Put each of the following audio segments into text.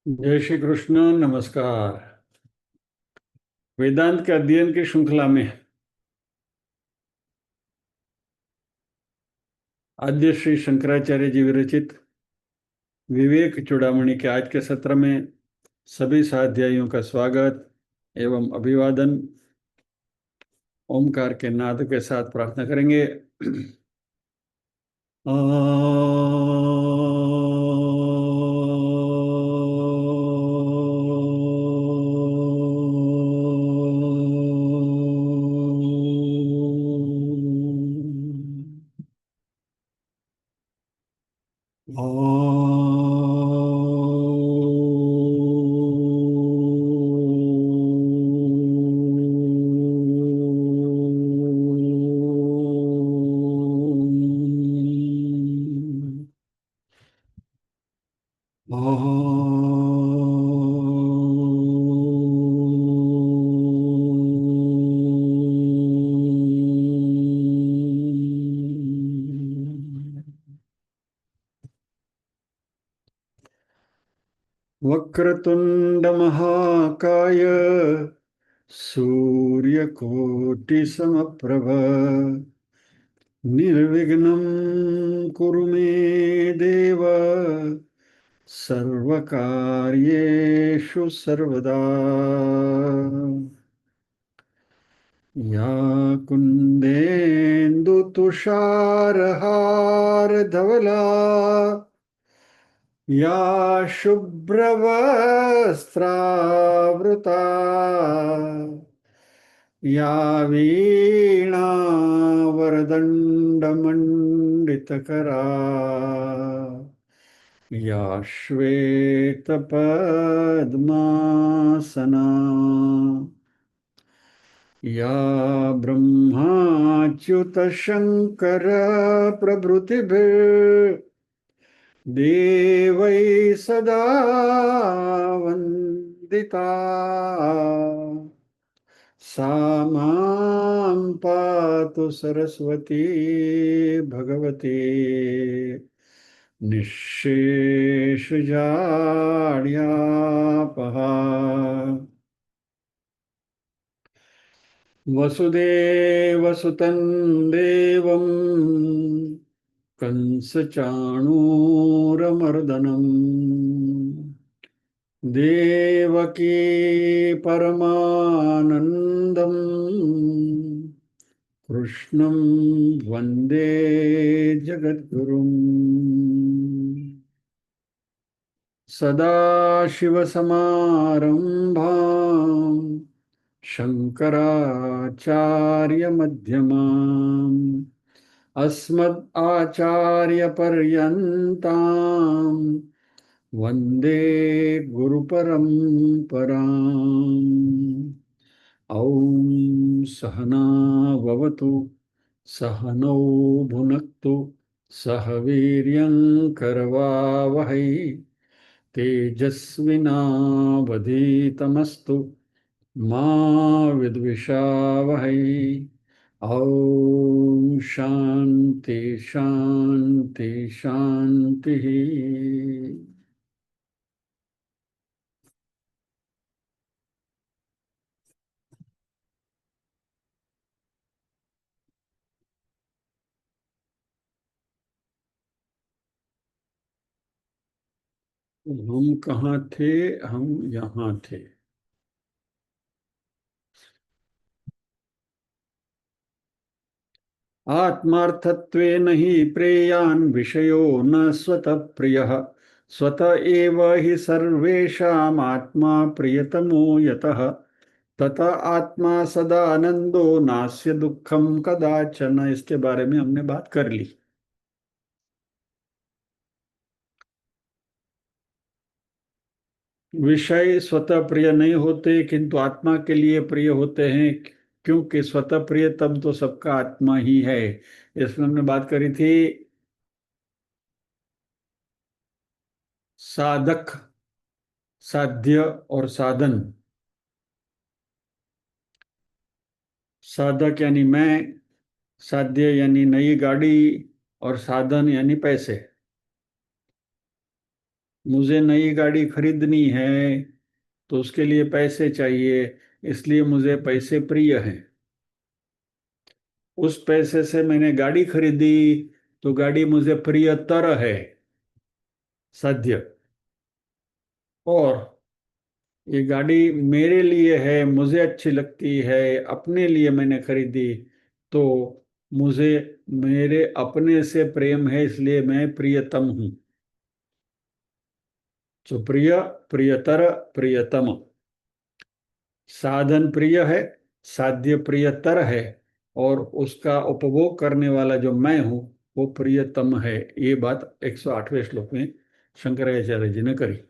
जय श्री कृष्ण। नमस्कार। वेदांत के अध्ययन की श्रृंखला में आद्य श्री शंकराचार्य जी विरचित विवेक चूड़ामणि के आज के सत्र में सभी साध्यायियों का स्वागत एवं अभिवादन ओमकार के नाद के साथ प्रार्थना करेंगे। वक्रतुंड महाकाय सूर्यकोटिसमप्रभ निर्विघ्नं कुरु मे देव सर्वकार्येषु सर्वदा। या कुन्देन्दु तुषारहार धवला या शुभ्रवस्त्रावृता या वीणावरदण्डमण्डितकरा या श्वेतपद्मासना या ब्रह्माच्युतशङ्करप्रभृतिभिर्देवैः सदा वन्दिता सा मां पातु सरस्वती भगवती निःशेषजाड्यापहा। वसुदेवसुतं देवं कंसचाणूरमर्दनम् देवकी परमानन्दम् कृष्णं वन्दे जगद्गुरुम्। सदाशिवसमारम्भाम् शङ्कराचार्यमध्यमाम् अस्मदाचार्यपर्यन्ताम् वन्दे गुरुपरम्पराम्। ॐ सहना भवतु सहनौ भुनक्तु सह वीर्यं करवावहै तेजस्विनावधीतमस्तु मा विद्विषावहै। ॐ शान्ति शान्ति शान्तिः। हम कहाँ थे? हम यहाँ थे। आत्मार्थत्वेन हि प्रेयान् विषयो न स्वतः प्रियः स्वत एव हि सर्वेषाम् आत्मा प्रियतमो यतः तथा आत्मा सदा आनंदो नास्य दुखम कदाचन। इसके बारे में हमने बात कर ली। विषय स्वतः प्रिय नहीं होते किंतु आत्मा के लिए प्रिय होते हैं, क्योंकि स्वतः प्रिय तब तो सबका आत्मा ही है। इसमें हमने बात करी थी साधक, साध्य और साधन। साधक यानी मैं, साध्य यानी नई गाड़ी और साधन यानी पैसे। मुझे नई गाड़ी खरीदनी है तो उसके लिए पैसे चाहिए, इसलिए मुझे पैसे प्रिय हैं। उस पैसे से मैंने गाड़ी खरीदी तो गाड़ी मुझे प्रियतर है, साध्य। और ये गाड़ी मेरे लिए है, मुझे अच्छी लगती है, अपने लिए मैंने खरीदी, तो मुझे मेरे अपने से प्रेम है, इसलिए मैं प्रियतम हूं। तो प्रिय, प्रियतर, प्रियतम। साधन प्रिय है, साध्य प्रियतर है, और उसका उपभोग करने वाला जो मैं हूं वो प्रियतम है। ये बात 108वें श्लोक में शंकराचार्य जी ने करी।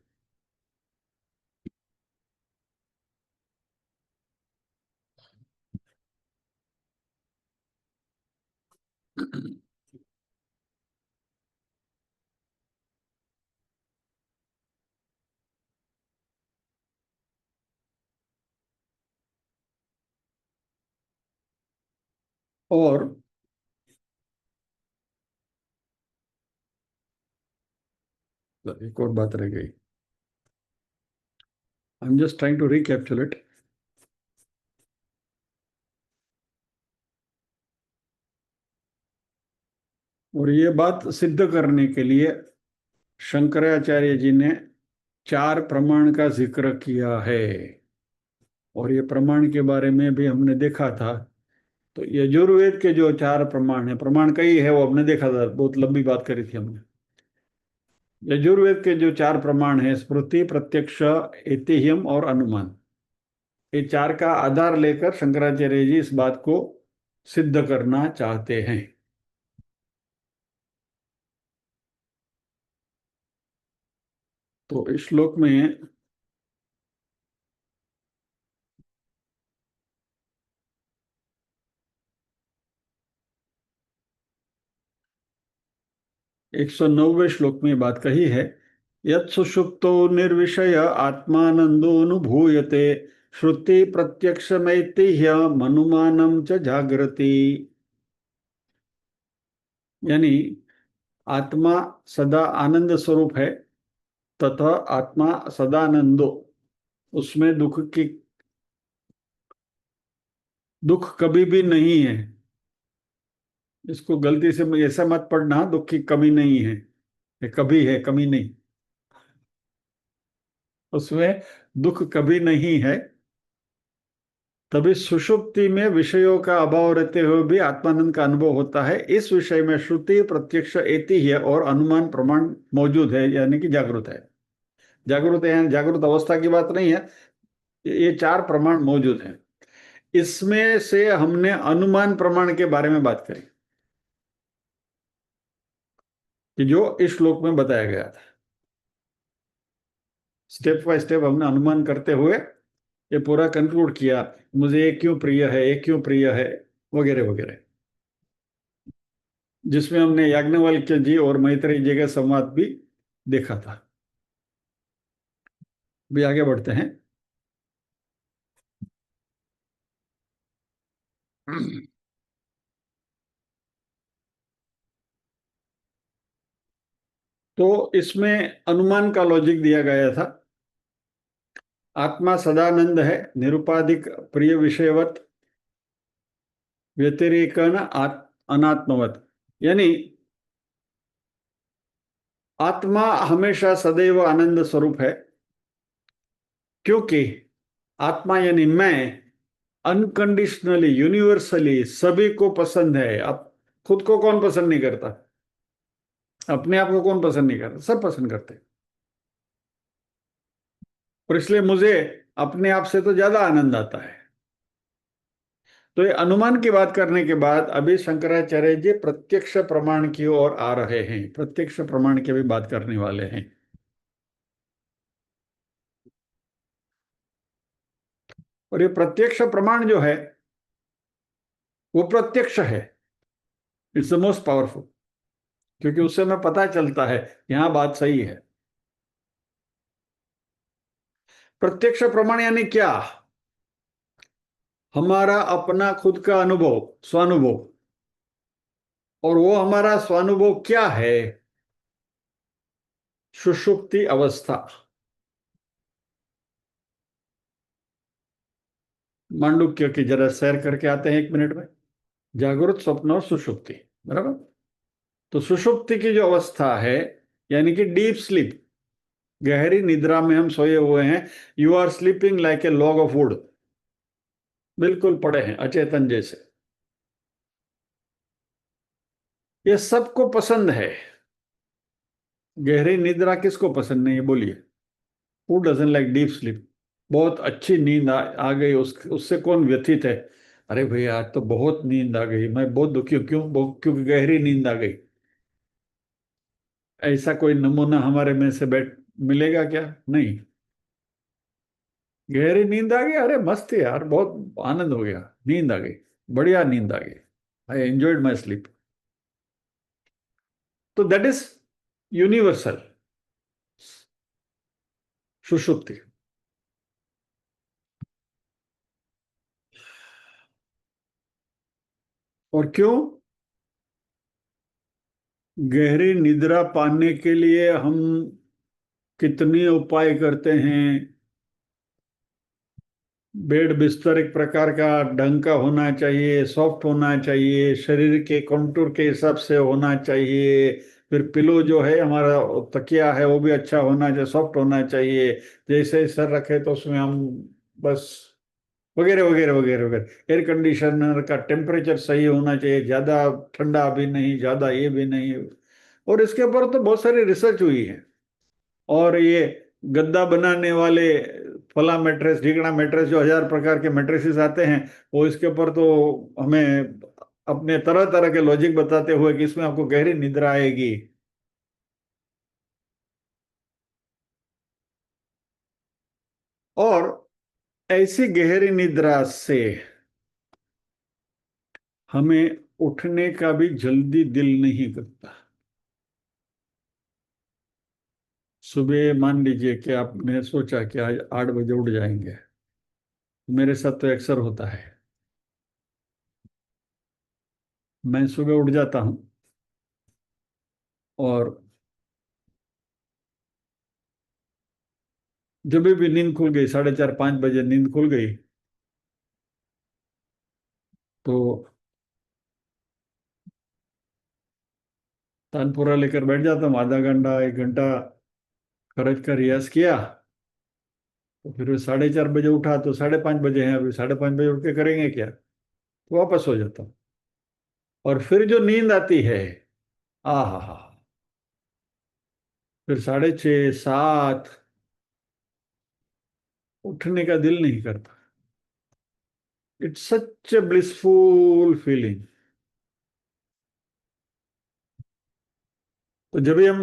और एक और बात रह गई, I am just trying to recapitulate. और ये बात सिद्ध करने के लिए शंकराचार्य जी ने चार प्रमाण का जिक्र किया है। और ये प्रमाण के बारे में भी हमने देखा था। तो यजुर्वेद के जो चार प्रमाण है, प्रमाण कई है वो हमने देखा था, बहुत लंबी बात करी थी हमने। यजुर्वेद के जो चार प्रमाण है, स्मृति, प्रत्यक्ष, ऐतिह्यम और अनुमान, ये चार का आधार लेकर शंकराचार्य जी इस बात को सिद्ध करना चाहते हैं। तो इस श्लोक में 109वें श्लोक में बात कही है, यत् सुषुप्तो निर्विषय आत्मानंदोनुभूयते श्रुति प्रत्यक्षमैतिह्य मनुमानम च जागृति। यानी आत्मा सदा आनंद स्वरूप है, तथा आत्मा सदानंदो, उसमें दुख कभी भी नहीं है। इसको गलती से ऐसा मत पढ़ना, दुख की कमी नहीं है, ये कभी है, कमी नहीं। उसमें दुख कभी नहीं है। तभी सुषुप्ति में विषयों का अभाव रहते हुए भी आत्मानंद का अनुभव होता है। इस विषय में श्रुति, प्रत्यक्ष, ऐतिह्य और अनुमान प्रमाण मौजूद है, यानी कि जागृत है। जागृत है, जागृत अवस्था की बात नहीं है, ये चार प्रमाण मौजूद हैं। इसमें से हमने अनुमान प्रमाण के बारे में बात करी कि जो इस श्लोक में बताया गया था। स्टेप बाय स्टेप हमने अनुमान करते हुए ये पूरा कंक्लूड किया, मुझे ये क्यों प्रिय है, ये क्यों प्रिय है, वगैरह वगैरह, जिसमें हमने याज्ञवल्क्य जी और मैत्रेय जी का संवाद भी देखा था। भी आगे बढ़ते हैं। तो इसमें अनुमान का लॉजिक दिया गया था, आत्मा सदानंद है, निरुपाधिक प्रिय विषयवत, व्यतिरेकन अनात्मवत। यानी आत्मा हमेशा सदैव आनंद स्वरूप है, क्योंकि आत्मा यानी मैं अनकंडीशनली, यूनिवर्सली सभी को पसंद है। अब खुद को कौन पसंद नहीं करता, अपने आप को कौन पसंद नहीं करता, सब पसंद करते हैं। और इसलिए मुझे अपने आप से तो ज्यादा आनंद आता है। तो ये अनुमान की बात करने के बाद अभी शंकराचार्य जी प्रत्यक्ष प्रमाण की ओर आ रहे हैं, प्रत्यक्ष प्रमाण की भी बात करने वाले हैं। और ये प्रत्यक्ष प्रमाण जो है वो प्रत्यक्ष है, इट्स द मोस्ट पावरफुल, क्योंकि उससे हमें पता चलता है यहां बात सही है। प्रत्यक्ष प्रमाण यानी क्या, हमारा अपना खुद का अनुभव, स्वानुभव। और वो हमारा स्वानुभव क्या है, सुषुप्ति अवस्था। मांडुक्य की जरा सैर करके आते हैं 1 मिनट में। जागृत, स्वप्न और सुषुप्ति, बराबर। तो सुषुप्ति की जो अवस्था है, यानी कि डीप स्लीप, गहरी निद्रा में हम सोए हुए हैं। You are sleeping like a log of wood, बिल्कुल पड़े हैं अचेतन जैसे। ये सबको पसंद है। गहरी निद्रा किसको पसंद नहीं है, बोलिए। Who doesn't like deep sleep? बहुत अच्छी नींद आ गई, उससे कौन व्यथित है? अरे भैया आज तो बहुत नींद आ गई, मैं बहुत दुखी हूँ। क्यों? क्योंकि गहरी नींद आ गई। ऐसा कोई नमूना हमारे में से बैठ मिलेगा क्या? नहीं। गहरी नींद आ गई, अरे मस्त है यार, बहुत आनंद हो गया, नींद आ गई, बढ़िया नींद आ गई, आई एंजॉयड माई स्लीप। तो दैट इज यूनिवर्सल, सुषुप्ति। और क्यों? गहरी निद्रा पाने के लिए हम कितने उपाय करते हैं। बेड बिस्तर एक प्रकार का ढंग का होना चाहिए, सॉफ्ट होना चाहिए, शरीर के कंटूर के हिसाब से होना चाहिए। फिर पिलो जो है हमारा, तकिया है, वो भी अच्छा होना चाहिए, सॉफ्ट होना चाहिए। जैसे सर रखे तो उसमें हम बस वगैरह वगैरह वगैरह वगैरह। एयर कंडीशनर का टेम्परेचर सही होना चाहिए, ज्यादा ठंडा भी नहीं, ज्यादा ये भी नहीं। और इसके ऊपर तो बहुत सारी रिसर्च हुई है। और ये गद्दा बनाने वाले फला मैट्रेस, ढिगड़ा मैट्रेस, जो 1000 प्रकार के मैट्रेसेस आते हैं, वो इसके ऊपर तो हमें अपने तरह तरह के लॉजिक बताते हुए कि इसमें आपको गहरी निद्रा आएगी। और ऐसी गहरी निद्रा से हमें उठने का भी जल्दी दिल नहीं करता। सुबह मान लीजिए कि आपने सोचा कि आज 8 बजे उठ जाएंगे। मेरे साथ तो अक्सर होता है, मैं सुबह उठ जाता हूँ और जब भी नींद खुल गई, 4:30 5 बजे नींद खुल गई, तो तानपुरा लेकर बैठ जाता हूँ। आधा घंटा 1 घंटा खर्च का रियाज किया। तो फिर 4:30 बजे उठा तो 5:30 बजे हैं, अभी 5:30 बजे उठ के करेंगे क्या? तो वापस हो जाता हूँ। और फिर जो नींद आती है, आ हा हा, फिर 6:30 7 उठने का दिल नहीं करता। It's such a blissful feeling. तो जब भी हम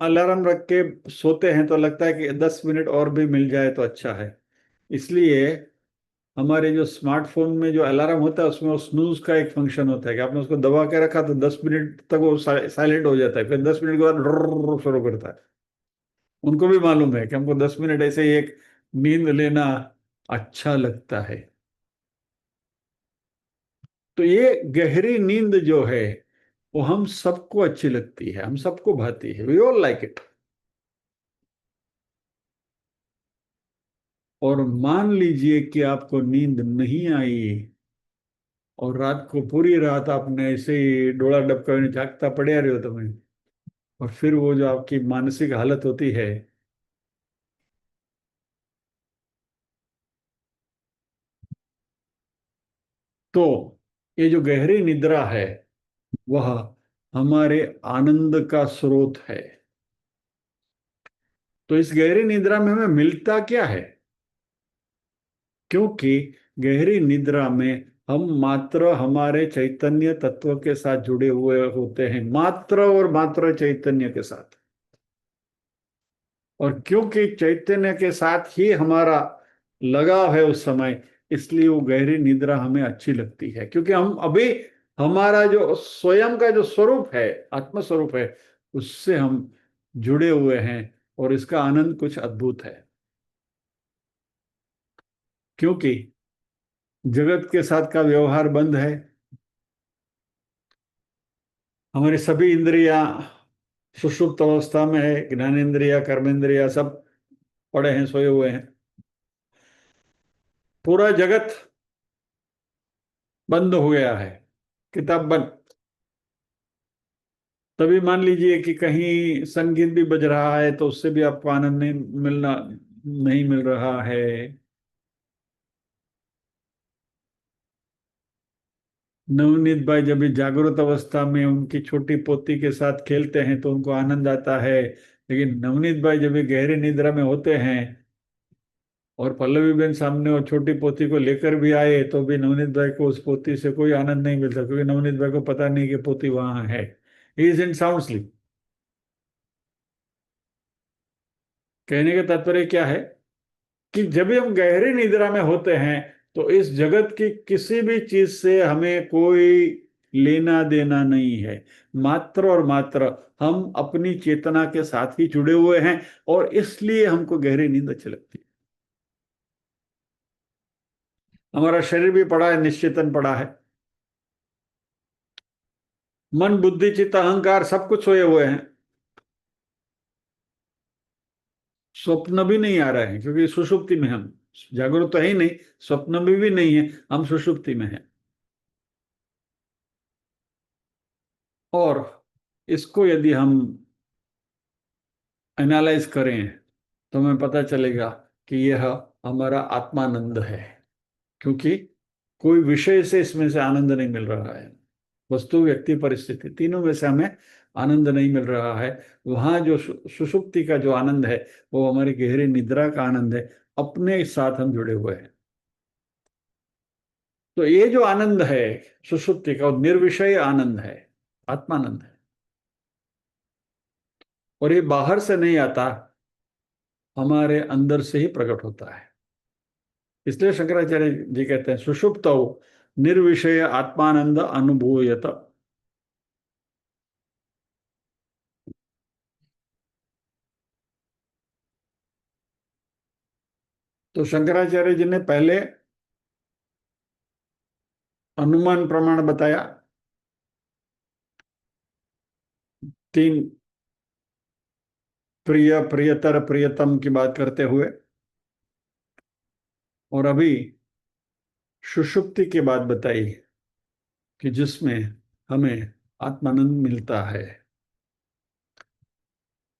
अलार्म रख के सोते हैं तो लगता है कि 10 मिनट और भी मिल जाए तो अच्छा है। इसलिए हमारे जो स्मार्टफोन में जो अलार्म होता है, उसमें वो स्नूज का एक फंक्शन होता है कि आपने उसको दबा के रखा तो 10 मिनट तक वो साइलेंट हो जाता है, फिर 10 मिनट के बाद ड्रर्र शुरू करता है। उनको भी मालूम है कि हमको 10 मिनट ऐसे ही एक नींद लेना अच्छा लगता है। तो ये गहरी नींद जो है, वो हम सबको अच्छी लगती है, हम सबको भाती है, वी ऑल लाइक इट। और मान लीजिए कि आपको नींद नहीं आई और रात को पूरी रात आपने ऐसे ही डोला डबका जागता पड़े रहे हो तुम्हें, और फिर वो जो आपकी मानसिक हालत होती है, तो ये जो गहरी निद्रा है, वह हमारे आनंद का स्रोत है। तो इस गहरी निद्रा में हमें मिलता क्या है? क्योंकि गहरी निद्रा में हम मात्र हमारे चैतन्य तत्व के साथ जुड़े हुए होते हैं, मात्र और मात्र चैतन्य के साथ। और क्योंकि चैतन्य के साथ ही हमारा लगाव है उस समय, इसलिए वो गहरी निद्रा हमें अच्छी लगती है। क्योंकि हम अभी हमारा जो स्वयं का जो स्वरूप है, आत्म स्वरूप है, उससे हम जुड़े हुए हैं। और इसका आनंद कुछ अद्भुत है। क्योंकि जगत के साथ का व्यवहार बंद है। हमारी सभी इंद्रियां सुषुप्त अवस्था में है, ज्ञानेंद्रिया कर्मेंद्रिया सब पड़े हैं, सोए हुए हैं, पूरा जगत बंद हो गया है, किताब बंद। तभी मान लीजिए कि कहीं संगीत भी बज रहा है तो उससे भी आपको आनंद नहीं मिल रहा है। नवनीत भाई जब भी जागृत अवस्था में उनकी छोटी पोती के साथ खेलते हैं तो उनको आनंद आता है, लेकिन नवनीत भाई जब भी गहरी निद्रा में होते हैं और पल्लवी बेन सामने और छोटी पोती को लेकर भी आए तो भी नवनीत भाई को उस पोती से कोई आनंद नहीं मिलता, क्योंकि नवनीत भाई को पता नहीं कि पोती वहां है। He is in sound sleep. कहने का तात्पर्य क्या है कि जब भी हम गहरी निद्रा में होते हैं तो इस जगत की किसी भी चीज से हमें कोई लेना देना नहीं है। मात्र और मात्र हम अपनी चेतना के साथ ही जुड़े हुए हैं, और इसलिए हमको गहरी नींद अच्छी लगती है। हमारा शरीर भी पड़ा है, निश्चेतन पड़ा है, मन बुद्धि चित्त अहंकार सब कुछ सोए हुए हैं। स्वप्न भी नहीं आ रहे हैं क्योंकि सुषुप्ति में हम, जागरूक तो है ही नहीं, स्वप्न भी नहीं है, हम सुषुप्ति में हैं। और इसको यदि हम एनालाइज करें तो हमें पता चलेगा कि यह हमारा आत्मानंद है, क्योंकि कोई विषय से इसमें से आनंद नहीं मिल रहा है। वस्तु व्यक्ति परिस्थिति तीनों में से हमें आनंद नहीं मिल रहा है। वहां जो सुषुप्ति का जो आनंद है वो हमारी गहरी निद्रा का आनंद है, अपने साथ हम जुड़े हुए हैं। तो ये जो आनंद है सुषुप्ति का, वो निर्विषय आनंद है, आत्मानंद है। और ये बाहर से नहीं आता, हमारे अंदर से ही प्रकट होता है। इसलिए शंकराचार्य जी कहते हैं सुषुप्त निर्विषय आत्मानंद अनुभूयत। तो शंकराचार्य जी ने पहले अनुमान प्रमाण बताया, तीन, प्रिय प्रियतर प्रियतम की बात करते हुए, और अभी सुषुप्ति की बात बताई कि जिसमें हमें आत्मानंद मिलता है।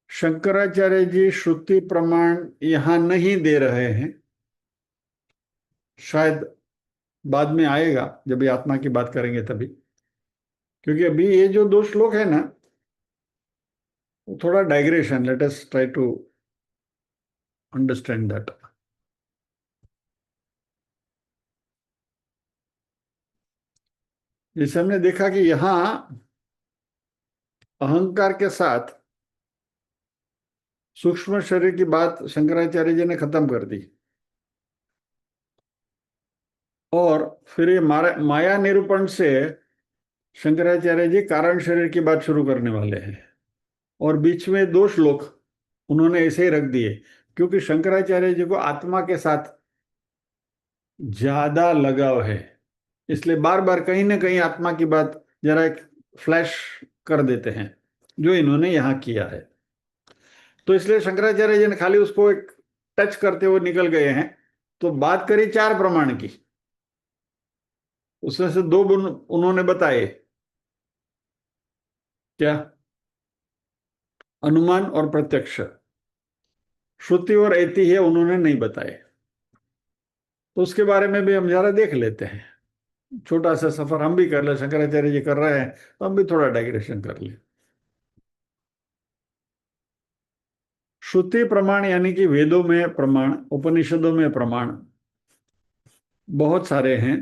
शंकराचार्य जी श्रुति प्रमाण यहां नहीं दे रहे हैं, शायद बाद में आएगा जब ये आत्मा की बात करेंगे तभी। क्योंकि अभी ये जो दो श्लोक है ना, वो थोड़ा digression, let us try to understand that. जैसे हमने देखा कि यहां अहंकार के साथ सूक्ष्म शरीर की बात शंकराचार्य जी ने खत्म कर दी, और फिर ये माया निरूपण से शंकराचार्य जी कारण शरीर की बात शुरू करने वाले हैं। और बीच में दो श्लोक उन्होंने ऐसे ही रख दिए, क्योंकि शंकराचार्य जी को आत्मा के साथ ज्यादा लगाव है, इसलिए बार बार कहीं ना कहीं आत्मा की बात जरा एक फ्लैश कर देते हैं, जो इन्होंने यहाँ किया है। तो इसलिए शंकराचार्य जी ने खाली उसको एक टच करते हुए निकल गए हैं। तो बात करी चार प्रमाण की, उसमें से दो उन्होंने बताए। क्या? अनुमान और प्रत्यक्ष। श्रुति और ऐतिह्य उन्होंने नहीं बताए। तो उसके बारे में भी हम जरा देख लेते हैं, छोटा सा सफर हम भी कर ले, शंकराचार्य जी कर रहे हैं तो हम भी थोड़ा डाइग्रेशन कर ले। श्रुति प्रमाण यानी कि वेदों में प्रमाण, उपनिषदों में प्रमाण बहुत सारे हैं।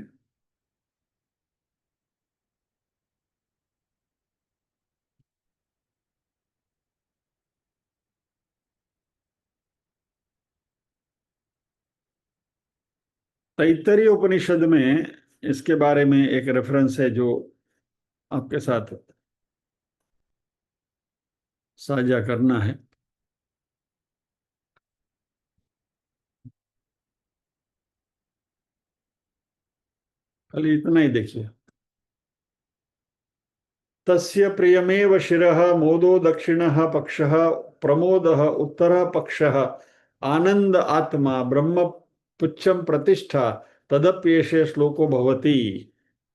तैत्तरीय उपनिषद में इसके बारे में एक रेफरेंस है जो आपके साथ साझा करना है। खाली इतना ही देखिए। तस्य प्रियमेव शिरः मोदो दक्षिणः पक्षः प्रमोदः उत्तरः पक्षः आनंद आत्मा ब्रह्म पुच्छम प्रतिष्ठा तदप्येषे श्लोको भवति।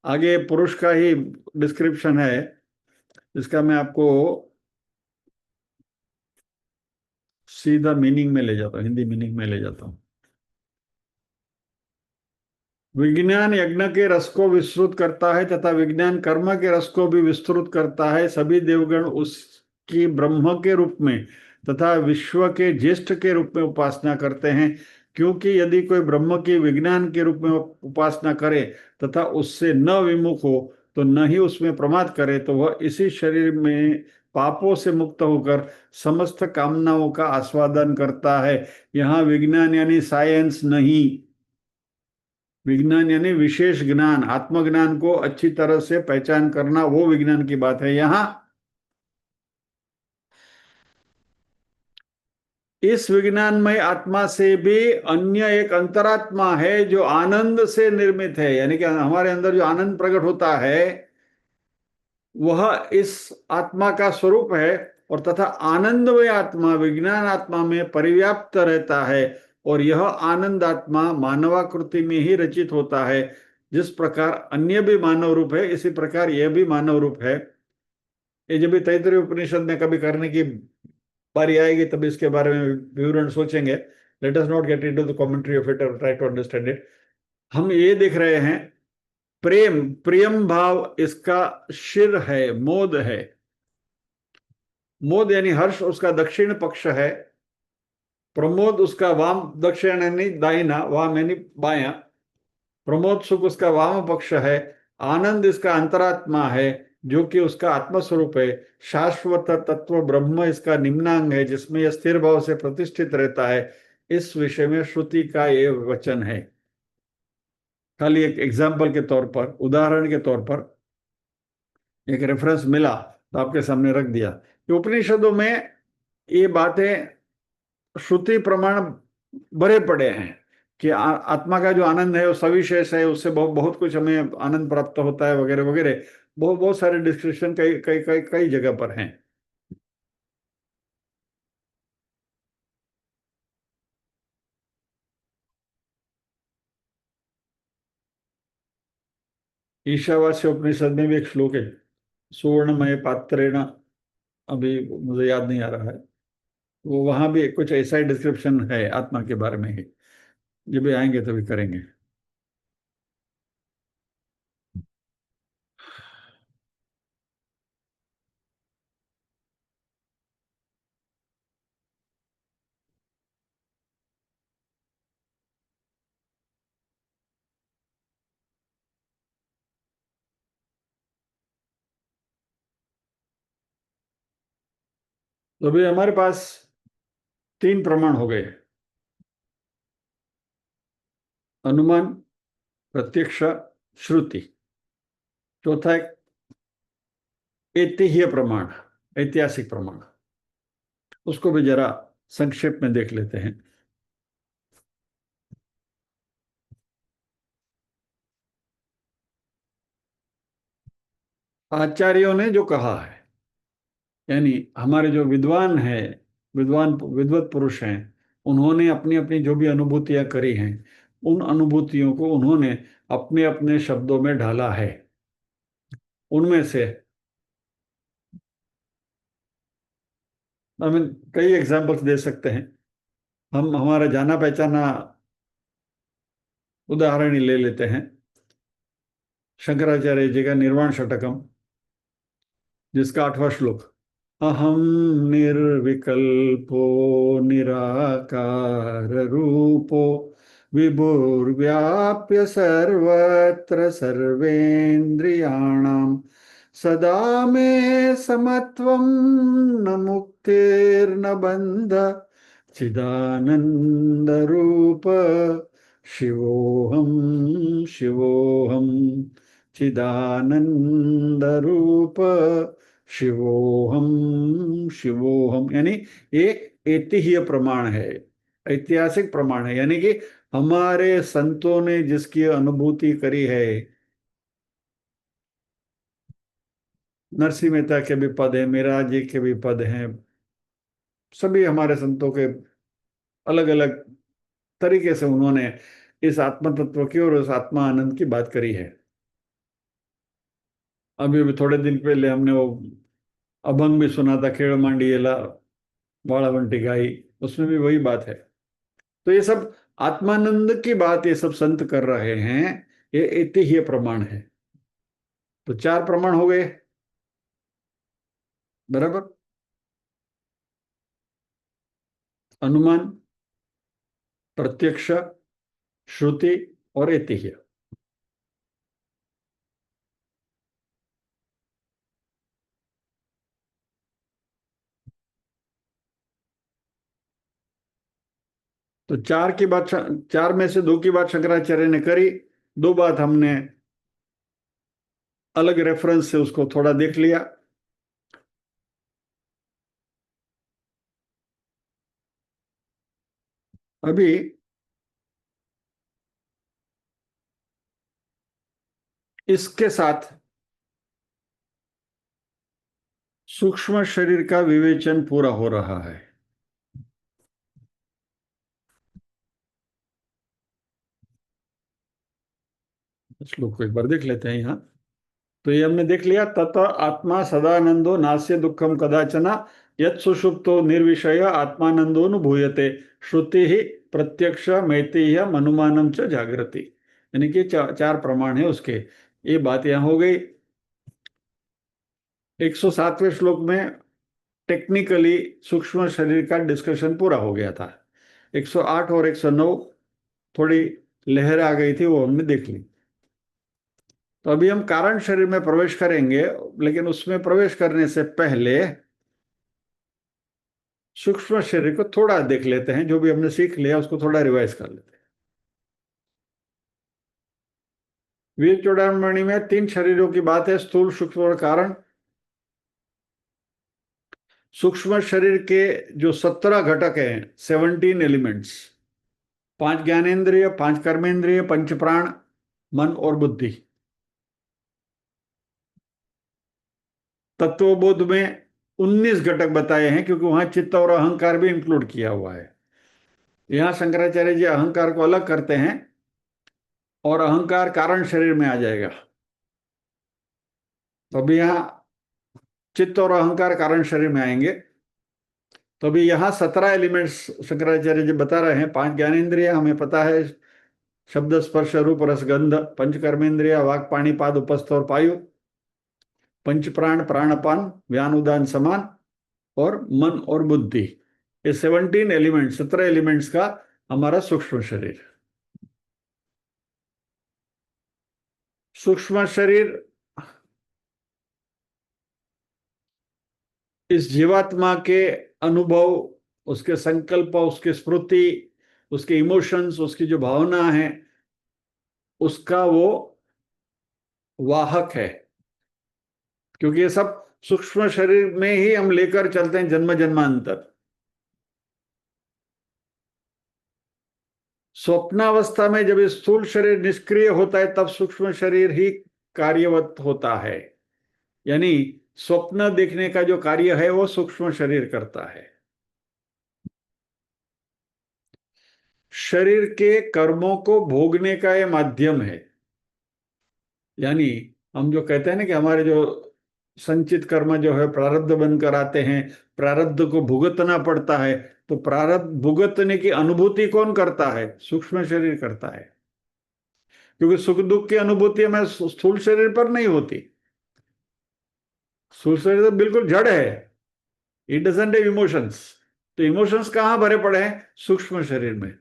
आगे पुरुष का ही डिस्क्रिप्शन है, इसका मैं आपको सीधा मीनिंग में ले जाता हूँ, हिंदी मीनिंग में ले जाता हूँ। विज्ञान यज्ञ के रस को विस्तृत करता है तथा विज्ञान कर्म के रस को भी विस्तृत करता है। सभी देवगण उसकी ब्रह्म के रूप में तथा विश्व के ज्येष्ठ के रूप में उपासना करते हैं, क्योंकि यदि कोई ब्रह्म की विज्ञान के रूप में उपासना करे तथा उससे न विमुख हो तो न ही उसमें प्रमाद करे, तो वह इसी शरीर में पापों से मुक्त होकर समस्त कामनाओं का आस्वादन करता है। यहाँ विज्ञान यानी साइंस नहीं, विज्ञान यानी विशेष ज्ञान, आत्मज्ञान को अच्छी तरह से पहचान करना, वो विज्ञान की बात है। यहाँ इस विज्ञानमय आत्मा से भी अन्य एक अंतरात्मा है जो आनंद से निर्मित है, यानी कि हमारे अंदर जो आनंद प्रकट होता है वह इस आत्मा का स्वरूप है, और तथा आनंदमय आत्मा विज्ञान आत्मा में परिव्याप्त रहता है, और यह आनंद आत्मा मानवाकृति में ही रचित होता है। जिस प्रकार अन्य भी मानव रूप है, इसी प्रकार यह भी मानव रूप है। ये जब भी तैत्तिरीय उपनिषद में कभी करने की बारी आएगी तब इसके बारे में विवरण सोचेंगे। Let us not get into the commentary of it और ट्राई टू अंडरस्टैंड इट। हम ये देख रहे हैं, प्रेम प्रियम भाव इसका शिर है, मोद है। मोद यानी हर्ष उसका दक्षिण पक्ष है, प्रमोद उसका वाम, दक्षिण यानी दाहिना, वाम यानी बाया। प्रमोद सुख उसका वाम पक्ष है। आनंद इसका अंतरात्मा है जो कि उसका आत्मस्वरूप है। शाश्वत तत्व ब्रह्म इसका निम्नांग है जिसमें यह स्थिर भाव से प्रतिष्ठित रहता है। इस विषय में श्रुति का ये वचन है। खाली एक एग्जाम्पल के तौर पर, उदाहरण के तौर पर एक रेफरेंस मिला तो आपके सामने रख दिया कि उपनिषदों में ये बातें श्रुति प्रमाण भरे पड़े हैं कि आत्मा का जो आनंद है वो सविशेष है, उससे बहुत बहुत कुछ हमें आनंद प्राप्त होता है वगैरह वगैरह। बहुत बहुत सारे डिस्क्रिप्शन कई कई कई कई जगह पर हैं। ईशावास्य उपनिषद में भी एक श्लोक है, सुवर्णमय पात्रेण, अभी मुझे याद नहीं आ रहा है, वो वहां भी कुछ ऐसा ही डिस्क्रिप्शन है आत्मा के बारे में ही। जब भी आएंगे तभी करेंगे। तो अभी हमारे पास तीन प्रमाण हो गए, अनुमान, प्रत्यक्ष, श्रुति। चौथा एक ऐतिह्य प्रमाण, ऐतिहासिक प्रमाण, उसको भी जरा संक्षेप में देख लेते हैं। आचार्यों ने जो कहा है, यानी हमारे जो विद्वान हैं, विद्वत पुरुष हैं, उन्होंने अपनी अपनी जो भी अनुभूतियां करी हैं, उन अनुभूतियों को उन्होंने अपने अपने शब्दों में ढाला है। उनमें से हम कई एग्जाम्पल्स दे सकते हैं। हम हमारा जाना पहचाना उदाहरण ही ले लेते हैं, शंकराचार्य जी का निर्वाण षटकम, जिसका 8वां श्लोक, अहम निर्विकल्पो निराकार रूपो विभुर्व्याप्य सर्वत्र सर्वेन्द्रियाणां सदा मे समत्वं न मुक्तिर्न बंध चिदानंद रूप शिवोहम शिवोहम चिदानंद रूप शिवोहम शिवोहम। यानी ये ऐतिह्य प्रमाण है, ऐतिहासिक प्रमाण है, यानी कि हमारे संतों ने जिसकी अनुभूति करी है, नरसिंह मेहता के भी पद हैं, मीरा जी के भी पद हैं, सभी हमारे संतों के अलग अलग तरीके से उन्होंने इस आत्म तत्व की और उस आत्मा आनंद की बात करी है। अभी भी थोड़े दिन पहले हमने वो अभंग भी सुना था, खेड़ मांडियेला वाळवंटी गाई, उसमें भी वही बात है। तो ये सब आत्मानंद की बात ये सब संत कर रहे हैं, ये ऐतिह्य प्रमाण है। तो चार प्रमाण हो गए, बराबर। अनुमान, प्रत्यक्ष, श्रुति और ऐतिह्य। तो चार की बात, चार में से दो की बात शंकराचार्य ने करी, दो बात हमने अलग रेफरेंस से उसको थोड़ा देख लिया। अभी इसके साथ सूक्ष्म शरीर का विवेचन पूरा हो रहा है। श्लोक को एक बार देख लेते हैं यहाँ। तो ये हमने देख लिया, तत आत्मा सदानंदो नास्य दुखम कदाचना, यत् सुषुप्तो निर्विषय आत्मानंदोनुभूयते, श्रुति ही प्रत्यक्ष मैतेय अनुमानम च जागृति। यानी कि चार प्रमाण है उसके। ये बात यहाँ हो गई। 107वें श्लोक में टेक्निकली सूक्ष्म शरीर का डिस्कशन पूरा हो गया था। 108 और 109 थोड़ी लहर आ गई थी, वो हमने देख ली। तो अभी हम कारण शरीर में प्रवेश करेंगे, लेकिन उसमें प्रवेश करने से पहले सूक्ष्म शरीर को थोड़ा देख लेते हैं। जो भी हमने सीख लिया उसको थोड़ा रिवाइज कर लेते हैं। वीर चूड़ामणि में तीन शरीरों की बात है, स्थूल, सूक्ष्म और कारण। सूक्ष्म शरीर के जो 17 घटक हैं, 17 एलिमेंट्स, 5 ज्ञानेन्द्रिय, 5 कर्मेंद्रिय, पंच प्राण, मन और बुद्धि। तत्वबोध में 19 घटक बताए हैं, क्योंकि वहां चित्त और अहंकार भी इंक्लूड किया हुआ है। यहां शंकराचार्य जी अहंकार को अलग करते हैं, और अहंकार कारण शरीर में आ जाएगा। तो अभी यहाँ चित्त और अहंकार कारण शरीर में आएंगे। तो अभी यहाँ 17 एलिमेंट्स शंकराचार्य जी बता रहे हैं। 5 ज्ञानेन्द्रिय हमें पता है, शब्द स्पर्श रूप रस गंध। पंच कर्मेंद्रिय वाक पाणी पाद उपस्थ और पायु। पंच प्राण प्राणपान व्यान उदान समान, और मन और बुद्धि। ये 17 एलिमेंट, 17 एलिमेंट्स का हमारा सूक्ष्म शरीर। सूक्ष्म शरीर इस जीवात्मा के अनुभव, उसके संकल्प, उसके स्मृति, उसके इमोशंस, उसकी जो भावना है, उसका वो वाहक है। क्योंकि ये सब सूक्ष्म शरीर में ही हम लेकर चलते हैं जन्म जन्मांतर। स्वप्नावस्था में जब ये स्थूल शरीर निष्क्रिय होता है, तब सूक्ष्म शरीर ही कार्यवत होता है। यानी स्वप्न देखने का जो कार्य है वो सूक्ष्म शरीर करता है। शरीर के कर्मों को भोगने का ये माध्यम है। यानी हम जो कहते हैं ना कि हमारे जो संचित कर्म जो है प्रारब्ध बनकर आते हैं, प्रारब्ध को भुगतना पड़ता है। तो प्रारब्ध भुगतने की अनुभूति कौन करता है? सूक्ष्म शरीर करता है। क्योंकि सुख दुख की अनुभूति हमें स्थूल शरीर पर नहीं होती। स्थूल शरीर तो बिल्कुल जड़ है, इट डजंट हैव इमोशंस। तो इमोशंस कहाँ भरे पड़े हैं? सूक्ष्म शरीर में।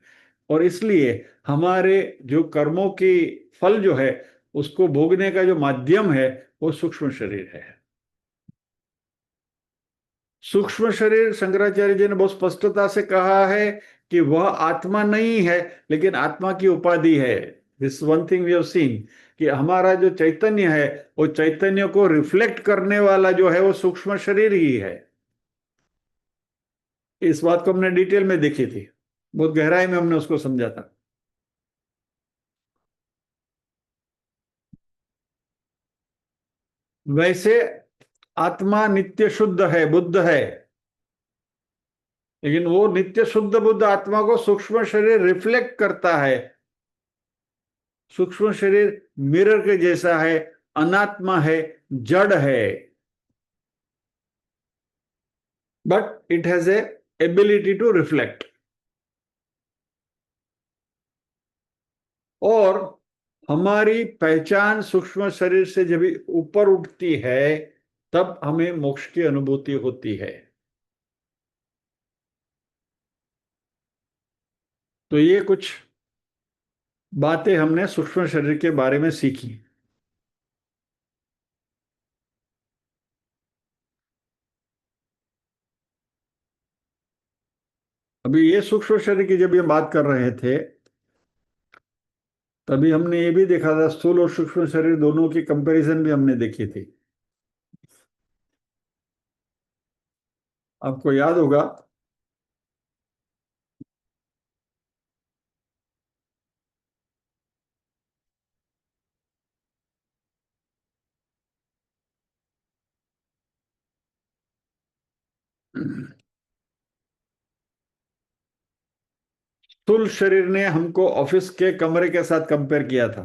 और इसलिए हमारे जो कर्मों की फल जो है, उसको भोगने का जो माध्यम है वो सूक्ष्म शरीर है। सूक्ष्म शरीर शंकराचार्य जी ने बहुत स्पष्टता से कहा है कि वह आत्मा नहीं है, लेकिन आत्मा की उपाधि है। This one thing we have seen, कि हमारा जो चैतन्य है, वो चैतन्य को रिफ्लेक्ट करने वाला जो है वो सूक्ष्म शरीर ही है। इस बात को हमने डिटेल में देखी थी, बहुत गहराई में हमने उसको समझा था। वैसे आत्मा नित्य शुद्ध है, बुद्ध है, लेकिन वो नित्य शुद्ध बुद्ध आत्मा को सूक्ष्म शरीर रिफ्लेक्ट करता है। सूक्ष्म शरीर मिरर के जैसा है, अनात्मा है, जड़ है, but it has a ability to reflect. और हमारी पहचान सूक्ष्म शरीर से जब ऊपर उठती है तब हमें मोक्ष की अनुभूति होती है। तो ये कुछ बातें हमने सूक्ष्म शरीर के बारे में सीखी। अभी ये सूक्ष्म शरीर की जब ये बात कर रहे थे, तभी हमने ये भी देखा था, स्थूल और सूक्ष्म शरीर दोनों की कंपैरिजन भी हमने देखी थी। आपको याद होगा, स्थूल शरीर ने हमको ऑफिस के कमरे के साथ कंपेयर किया था।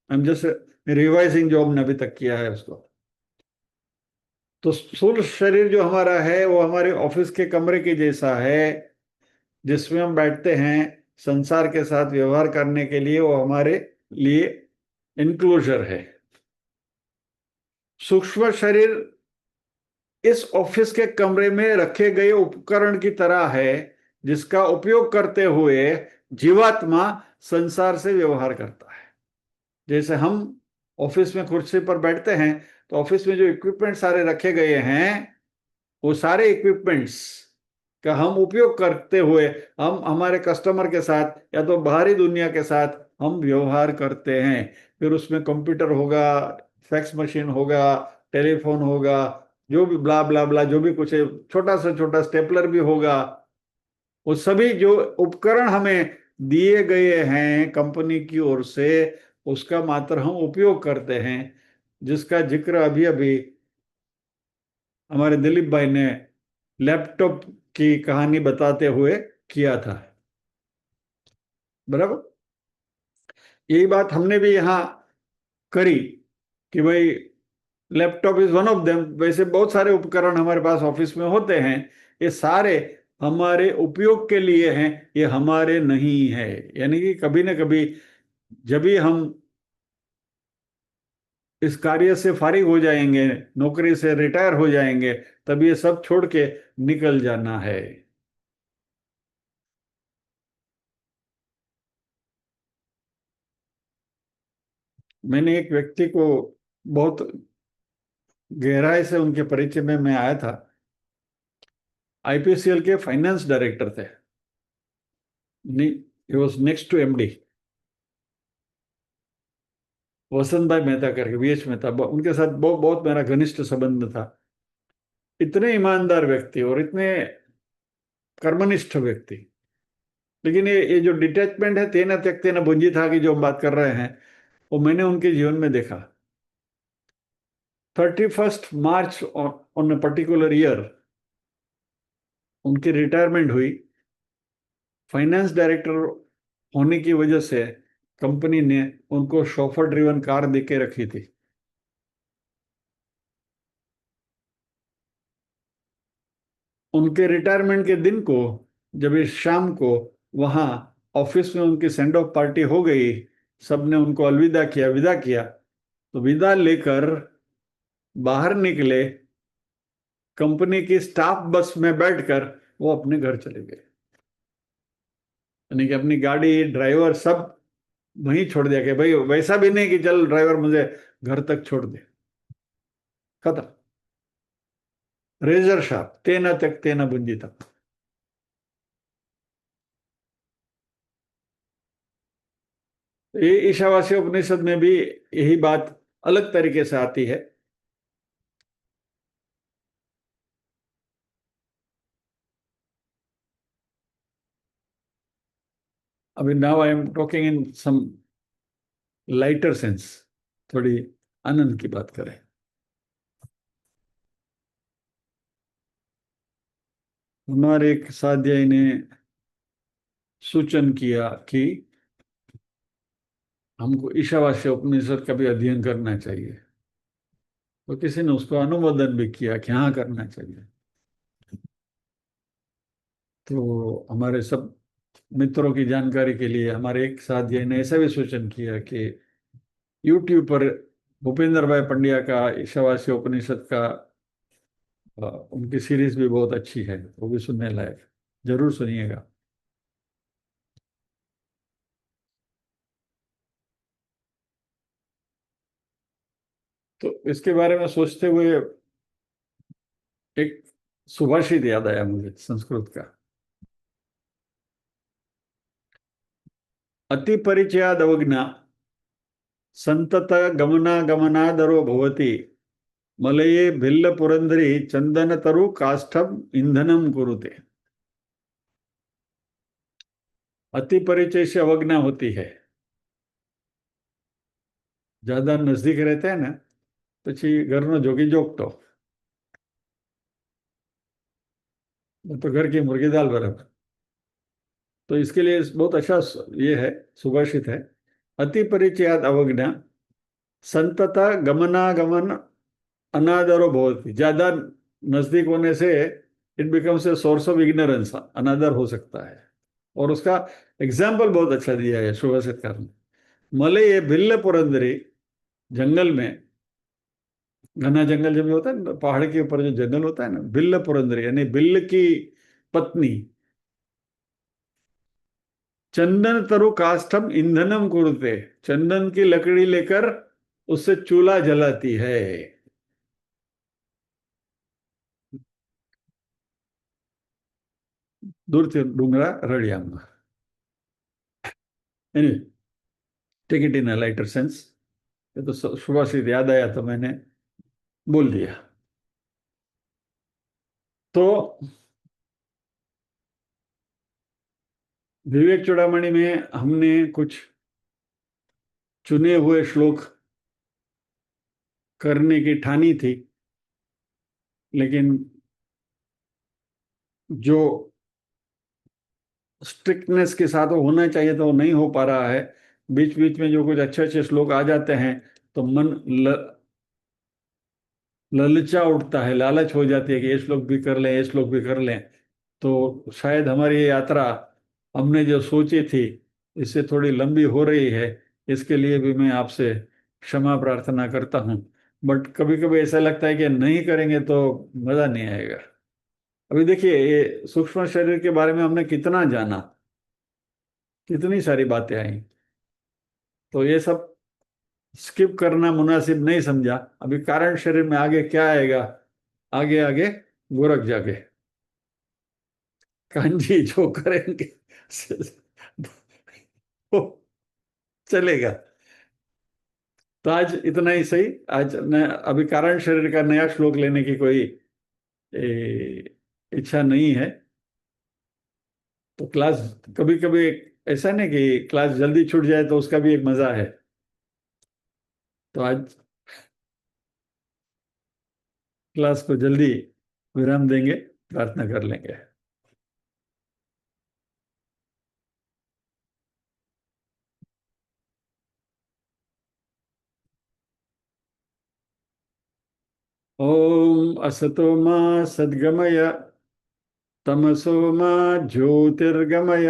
हम जैसे रिवाइजिंग जो हमने अभी तक किया है उसको। तो स्थूल शरीर जो हमारा है वो हमारे ऑफिस के कमरे के जैसा है, जिसमें हम बैठते हैं संसार के साथ व्यवहार करने के लिए। वो हमारे लिए इनक्लोजर है। सूक्ष्म शरीर इस ऑफिस के कमरे में रखे गए उपकरण की तरह है, जिसका उपयोग करते हुए जीवात्मा संसार से व्यवहार करता है। जैसे हम ऑफिस में कुर्सी पर बैठते हैं, तो ऑफिस में जो इक्विपमेंट सारे रखे गए हैं, वो सारे इक्विपमेंट्स का हम उपयोग करते हुए हम हमारे कस्टमर के साथ या तो बाहरी दुनिया के साथ हम व्यवहार करते हैं। फिर उसमें कंप्यूटर होगा, फैक्स मशीन होगा, टेलीफोन होगा, जो भी ब्ला ब्ला ब्ला जो भी कुछ है, छोटा से छोटा स्टेपलर भी होगा। वो सभी जो उपकरण हमें दिए गए हैं कंपनी की ओर से, उसका मात्र हम उपयोग करते हैं, जिसका जिक्र अभी अभी हमारे दिलीप भाई ने लैपटॉप की कहानी बताते हुए किया था। बराबर, यही बात हमने भी यहाँ करी कि भाई laptop is one of them. वैसे बहुत सारे उपकरण हमारे पास ऑफिस में होते हैं, ये सारे हमारे उपयोग के लिए हैं, ये हमारे नहीं है। यानी कि कभी ना कभी जब भी हम इस कार्य से फारिग हो जाएंगे, नौकरी से रिटायर हो जाएंगे, तब ये सब छोड़ के निकल जाना है। मैंने एक व्यक्ति को बहुत गहराई से उनके परिचय में मैं आया था। आईपीसीएल के फाइनेंस डायरेक्टर थे। He was next to MD, Vasant Bhai Mehta करके, वीएच मेहता। उनके साथ बहुत बहुत मेरा घनिष्ठ संबंध था। इतने ईमानदार व्यक्ति और इतने कर्मनिष्ठ व्यक्ति। लेकिन ये जो डिटैचमेंट है, तेना त्यक्ते न भुंजी था कि जो हम बात कर रहे हैं, वो मैंने उनके जीवन में देखा। 31 march on a particular year उनकी रिटायरमेंट हुई। फाइनेंस डायरेक्टर होने की वजह से कंपनी ने उनको शोफर ड्रिवन कार दे के रखी थी। उनके रिटायरमेंट के दिन को, जब इस शाम को वहां ऑफिस में उनकी सेंड ऑफ पार्टी हो गई, सबने उनको अलविदा किया, विदा किया, तो विदा लेकर बाहर निकले, कंपनी की स्टाफ बस में बैठकर वो अपने घर चले गए। यानी कि अपनी गाड़ी, ड्राइवर सब वहीं छोड़ दिया कि भाई वैसा भी नहीं कि चल ड्राइवर मुझे घर तक छोड़ दे। खत्म। रेजर शार्प, तेना तक तेना बुंजी तक। ये ईशावास्य उपनिषद में भी यही बात अलग तरीके से आती है। अभी now I am talking in some lighter sense, थोड़ी आनंद की बात करें। हमारे एक साध्यायी ने सूचन किया कि हमको ईशावास्य उपनिषद का भी अध्ययन करना चाहिए। तो किसी ने उसको अनुमोदन भी किया कि हाँ करना चाहिए। तो हमारे सब मित्रों की जानकारी के लिए हमारे एक साथी ने ऐसा भी सूचन किया कि यूट्यूब पर भूपेंद्र भाई पंड्या का ईशावास्य उपनिषद का उनकी सीरीज भी बहुत अच्छी है, वो भी सुनने लायक, जरूर सुनिएगा। तो इसके बारे में सोचते हुए एक सुभाषित याद आया मुझे संस्कृत का। अति परिचयाद अवज्ञा संतत गमनागमनादरो भवति मलये भिल्ल पुरंदरी चंदन तरु काष्ठम ईंधनम कुरुते। अति परिचय से अवज्ञा होती है। ज्यादा नजदीक रहते हैं ना, પછી ઘરનો જોગી જોગતો वो तो घर की मुर्गी दाल बराबर। तो इसके लिए बहुत अच्छा ये है, सुभाषित है। अति परिचयात अवज्ञा संतता गमनागमन अनादरो भवति। ज्यादा नजदीक होने से it becomes a source of ignorance, अनादर हो सकता है। और उसका एग्जाम्पल बहुत अच्छा दिया है सुभाषित ने। मले ये भिल्ल पुरंदरी, जंगल में, घना जंगल जब होता है ना, पहाड़ के ऊपर जो जंगल होता है ना, भिल्ल पुरंदरी यानी भिल्ल की पत्नी चंदन तरु काष्ठम ईंधनम कुरुते, चंदन की लकड़ी लेकर उससे चूल्हा जलाती है। दूर से डूंगरा रड़ियामा। Anyway, take it in a lighter sense. ये तो सुबह से याद आया तो मैंने बोल दिया। तो विवेक चूड़ामणि में हमने कुछ चुने हुए श्लोक करने की ठानी थी, लेकिन जो स्ट्रिक्टनेस के साथ वो होना चाहिए तो वो नहीं हो पा रहा है। बीच बीच में जो कुछ अच्छे अच्छे श्लोक आ जाते हैं तो मन ललचा उठता है, लालच हो जाती है कि ये श्लोक भी कर लें, ये श्लोक भी कर लें। तो शायद हमारी ये यात्रा हमने जो सोची थी इससे थोड़ी लंबी हो रही है। इसके लिए भी मैं आपसे क्षमा प्रार्थना करता हूँ। बट कभी कभी ऐसा लगता है कि नहीं करेंगे तो मजा नहीं आएगा। अभी देखिए, ये सूक्ष्म शरीर के बारे में हमने कितना जाना, कितनी सारी बातें आई। तो ये सब स्किप करना मुनासिब नहीं समझा। अभी कारण शरीर में आगे क्या आएगा, आगे आगे गोरख जागे, कांजी जो करेंगे वो चलेगा। तो आज इतना ही सही। आज न, अभी कारण शरीर का नया श्लोक लेने की कोई इच्छा नहीं है। तो क्लास कभी कभी ऐसा नहीं कि क्लास जल्दी छूट जाए तो उसका भी एक मजा है। तो आज क्लास को जल्दी विराम देंगे, प्रार्थना कर लेंगे। ओम असतो मा सद्गमय तमसो मा ज्योतिर्गमय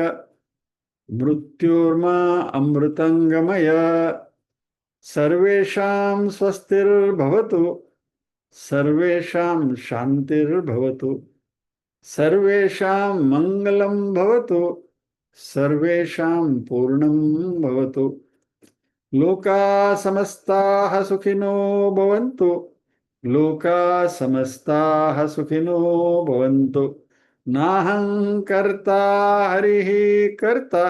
मृत्योर्मा अमृतंगमय। सर्वेषां स्वस्तिर्भवतु, सर्वेषां शांतिर्भवतु, सर्वेषां मंगलं भवतु, सर्वेषां पूर्णं भवतु। लोका समस्ताः सुखिनो भवन्तु, लोका समस्ताः सुखिनो भवन्तु। नाहं कर्ता हरिः कर्ता,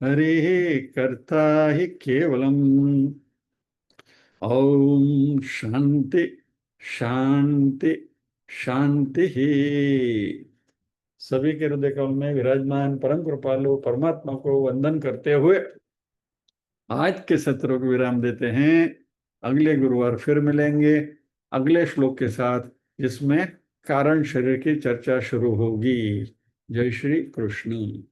हरिः कर्ता हि केवलम्। ओम शांति शांति शांति ही। सभी के हृदय कमल में विराजमान परम कृपालु परमात्मा को वंदन करते हुए आज के सत्र को विराम देते हैं। अगले गुरुवार फिर मिलेंगे अगले श्लोक के साथ, जिसमें कारण शरीर की चर्चा शुरू होगी। जय श्री कृष्ण।